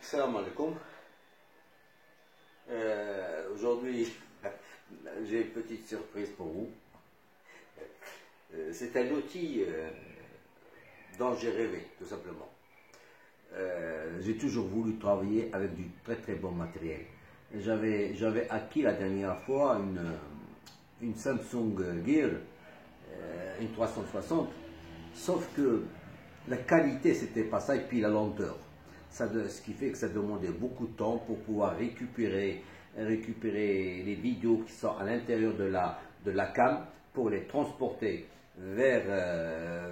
Salam alaikum. Aujourd'hui, j'ai une petite surprise pour vous. C'est un outil dont j'ai rêvé, tout simplement. J'ai toujours voulu travailler avec du très bon matériel. J'avais acquis la dernière fois une Samsung Gear, une 360, sauf que la qualité c'était pas ça et puis la lenteur. Ce qui fait que ça demandait beaucoup de temps pour pouvoir récupérer les vidéos qui sont à l'intérieur de la cam pour les transporter vers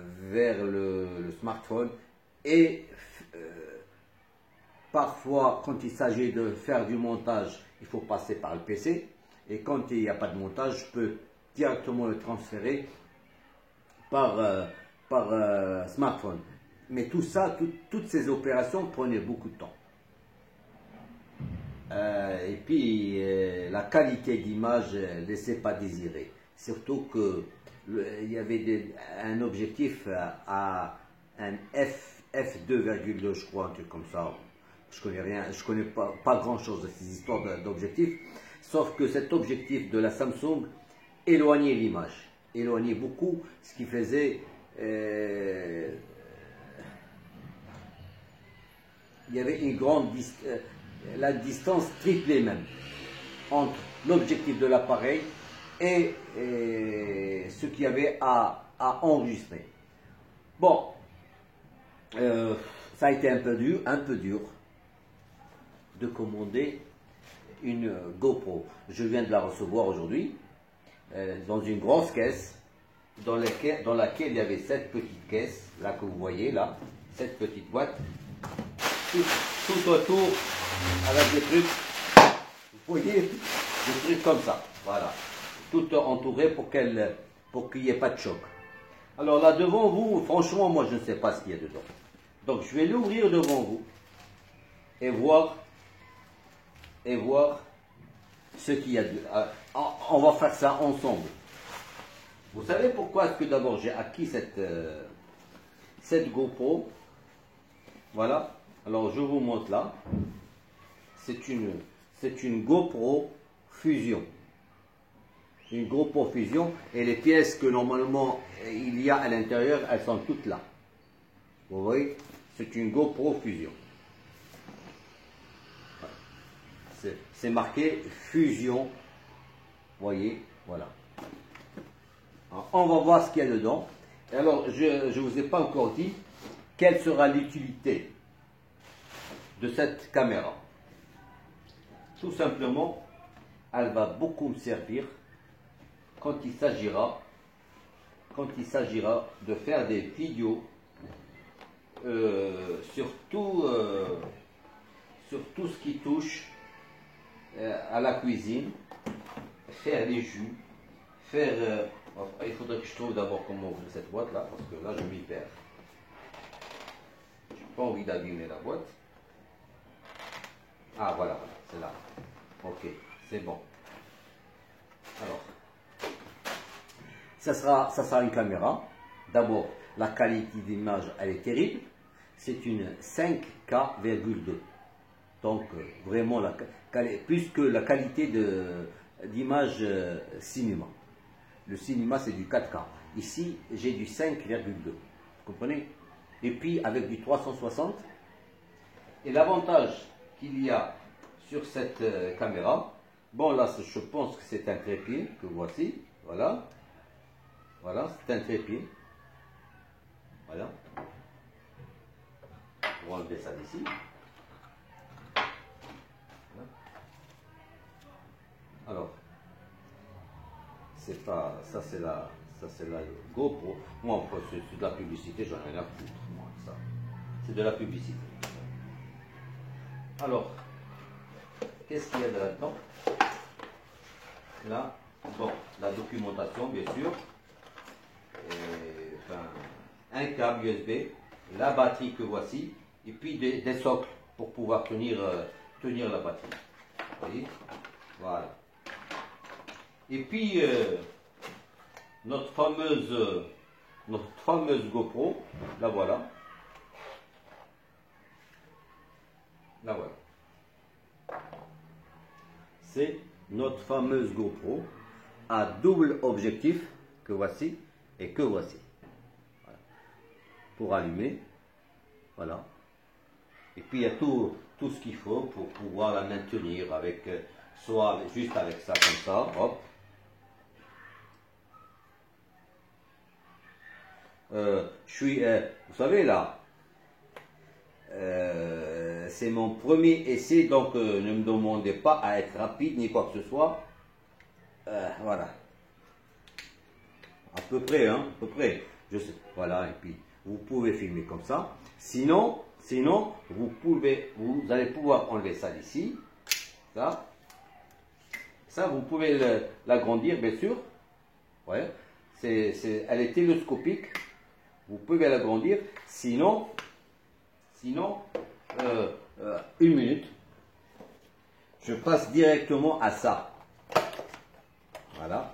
le smartphone et parfois quand il s'agit de faire du montage il faut passer par le PC et quand il n'y a pas de montage je peux directement le transférer par smartphone. Mais tout ça, toutes ces opérations prenaient beaucoup de temps. Et puis la qualité d'image ne laissait pas désirer. Surtout qu'il y avait un objectif à un f2,2 je crois, un truc comme ça. Je connais rien, je connais pas grand chose de ces histoires d'objectifs. Sauf que cet objectif de la Samsung éloignait l'image. Éloignait beaucoup, ce qui faisait... il y avait une grande la distance triplée même entre l'objectif de l'appareil et ce qu'il y avait à enregistrer. Bon, ça a été un peu dur de commander une GoPro. Je viens de la recevoir aujourd'hui dans une grosse caisse dans laquelle il y avait cette petite caisse là que vous voyez là, cette petite boîte. Tout autour avec des trucs, vous voyez, des trucs comme ça, voilà, tout entouré pour qu'il n'y ait pas de choc. Alors là devant vous, franchement moi je ne sais pas ce qu'il y a dedans, donc je vais l'ouvrir devant vous et voir ce qu'il y a dedans. On va faire ça ensemble. Vous savez pourquoi est-ce que d'abord j'ai acquis cette GoPro? Voilà. Alors je vous montre là, c'est une GoPro Fusion. Une GoPro Fusion et les pièces que normalement il y a à l'intérieur, elles sont toutes là. Vous voyez, c'est une GoPro Fusion. C'est marqué Fusion, vous voyez, voilà. Alors, on va voir ce qu'il y a dedans. Et alors je ne vous ai pas encore dit quelle sera l'utilité de cette caméra. Tout simplement, elle va beaucoup me servir quand il s'agira de faire des vidéos sur tout ce qui touche à la cuisine, faire les jus, il faudrait que je trouve d'abord comment ouvrir cette boîte là, parce que là je m'y perds. Je n'ai pas envie d'abîmer la boîte. Ah voilà, c'est là. Ok, c'est bon. Alors, ça sera une caméra. D'abord, la qualité d'image, elle est terrible. C'est une 5K,2. Donc, vraiment, plus que la qualité d'image cinéma. Le cinéma, c'est du 4K. Ici, j'ai du 5,2. Vous comprenez? Et puis, avec du 360. Et l'avantage qu'il y a sur cette caméra, bon là je pense que c'est un trépied que voici, voilà, c'est un trépied, voilà, on va enlever ça d'ici, voilà. Alors, c'est pas, ça c'est la GoPro, moi c'est de la publicité, j'en ai rien à foutre, moi, ça, c'est de la publicité. Alors, qu'est-ce qu'il y a de là-dedans? Là, bon, la documentation, bien sûr. Et, enfin, un câble USB, la batterie que voici, et puis des socles pour pouvoir tenir la batterie. Vous voyez? Voilà. Et puis, notre fameuse GoPro, la voilà. Là voilà. C'est notre fameuse GoPro à double objectif que voici et que voici. Voilà. Pour allumer, voilà. Et puis il y a tout ce qu'il faut pour pouvoir la maintenir avec, soit juste avec ça comme ça, hop. Vous savez là, c'est mon premier essai, donc ne me demandez pas à être rapide ni quoi que ce soit. Voilà. À peu près, hein, à peu près. Je sais. Voilà, et puis vous pouvez filmer comme ça. Sinon, vous allez pouvoir enlever ça d'ici. Ça, vous pouvez l'agrandir, bien sûr. Ouais. Elle est télescopique. Vous pouvez l'agrandir. Sinon, une minute. Je passe directement à ça. Voilà.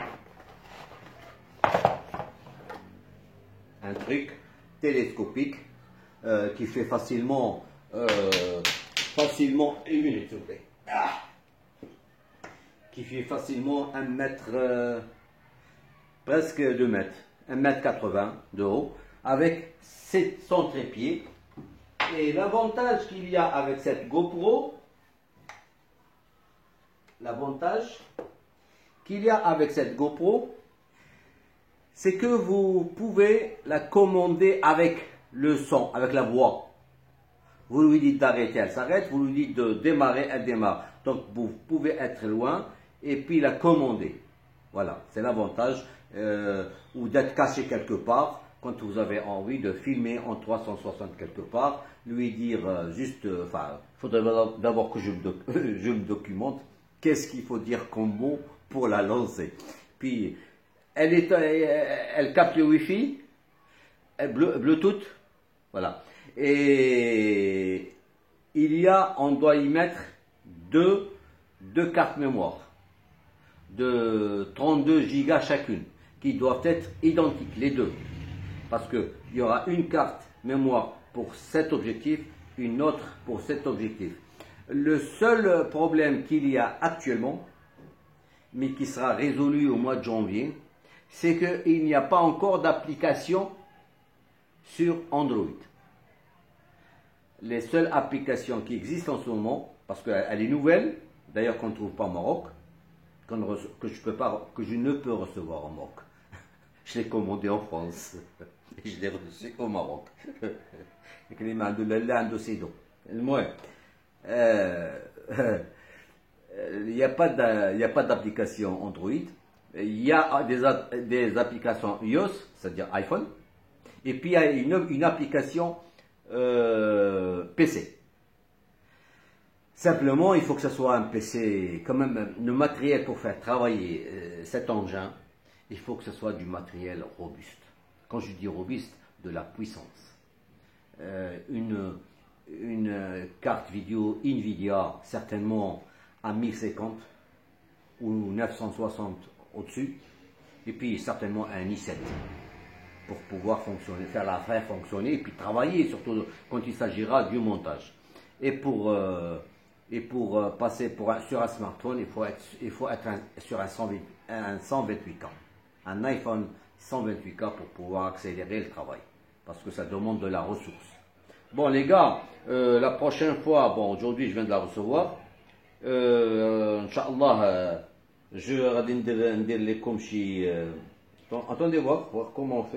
Un truc télescopique qui fait facilement une minute, s'il vous plaît. Qui fait facilement 1 mètre, presque 2 mètres, 1,80 m de haut, avec son trépied. Et l'avantage qu'il y a avec cette GoPro, c'est que vous pouvez la commander avec le son, avec la voix. Vous lui dites d'arrêter, elle s'arrête. Vous lui dites de démarrer, elle démarre. Donc vous pouvez être loin et puis la commander. Voilà, c'est l'avantage. Ou d'être caché quelque part. Quand vous avez envie de filmer en 360 quelque part, lui dire juste, il faudrait d'abord que je me documente. Qu'est-ce qu'il faut dire comme mot pour la lancer. Puis, elle capte le Wi-Fi, Bluetooth, voilà. Et on doit y mettre deux cartes mémoire de 32 gigas chacune, qui doivent être identiques, les deux. Parce qu'il y aura une carte mémoire pour cet objectif, une autre pour cet objectif. Le seul problème qu'il y a actuellement, mais qui sera résolu au mois de janvier, c'est qu'il n'y a pas encore d'application sur Android. Les seules applications qui existent en ce moment, parce qu'elle est nouvelle, d'ailleurs qu'on ne trouve pas au Maroc, que je ne peux recevoir au Maroc. Je l'ai commandé en France. Et je l'ai reçu au Maroc. Il n'y a pas d'application Android. Il y a des applications iOS, c'est-à-dire iPhone. Et puis il y a une application PC. Simplement, il faut que ce soit un PC, quand même, le matériel pour faire travailler cet engin, il faut que ce soit du matériel robuste. Quand je dis robuste, de la puissance. Une carte vidéo Nvidia, certainement à 1050 ou 960 au-dessus, et puis certainement un i7 pour pouvoir fonctionner, faire fonctionner, et puis travailler, surtout quand il s'agira du montage. Et pour passer sur un smartphone, il faut être sur un 128K, un iPhone 128K pour pouvoir accélérer le travail, parce que ça demande de la ressource. Bon les gars, la prochaine fois, bon aujourd'hui je viens de la recevoir, Inch'Allah, je vais dire les comme si, attendez voir comment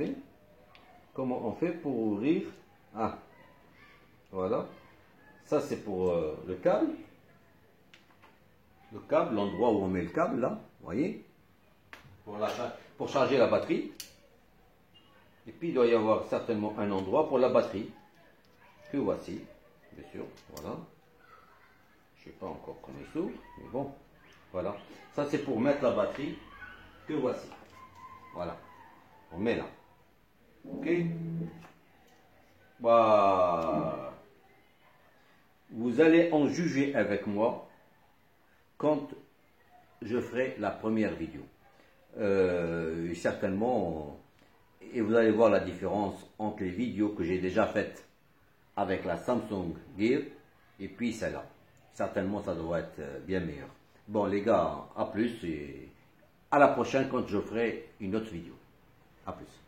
on fait pour ouvrir. Ah, voilà, ça c'est pour le câble, l'endroit où on met le câble là, vous voyez, pour charger la batterie. Et puis il doit y avoir certainement un endroit pour la batterie, que voici, bien sûr, voilà. Je ne sais pas encore comment il s'ouvre, mais bon, voilà. Ça c'est pour mettre la batterie, que voici. Voilà, on met là. Ok. Bah, vous allez en juger avec moi quand je ferai la première vidéo. Certainement, et vous allez voir la différence entre les vidéos que j'ai déjà faites avec la Samsung Gear Et puis celle-là. Certainement, ça doit être bien meilleur. Bon, les gars, à plus et à la prochaine quand je ferai une autre vidéo. À plus.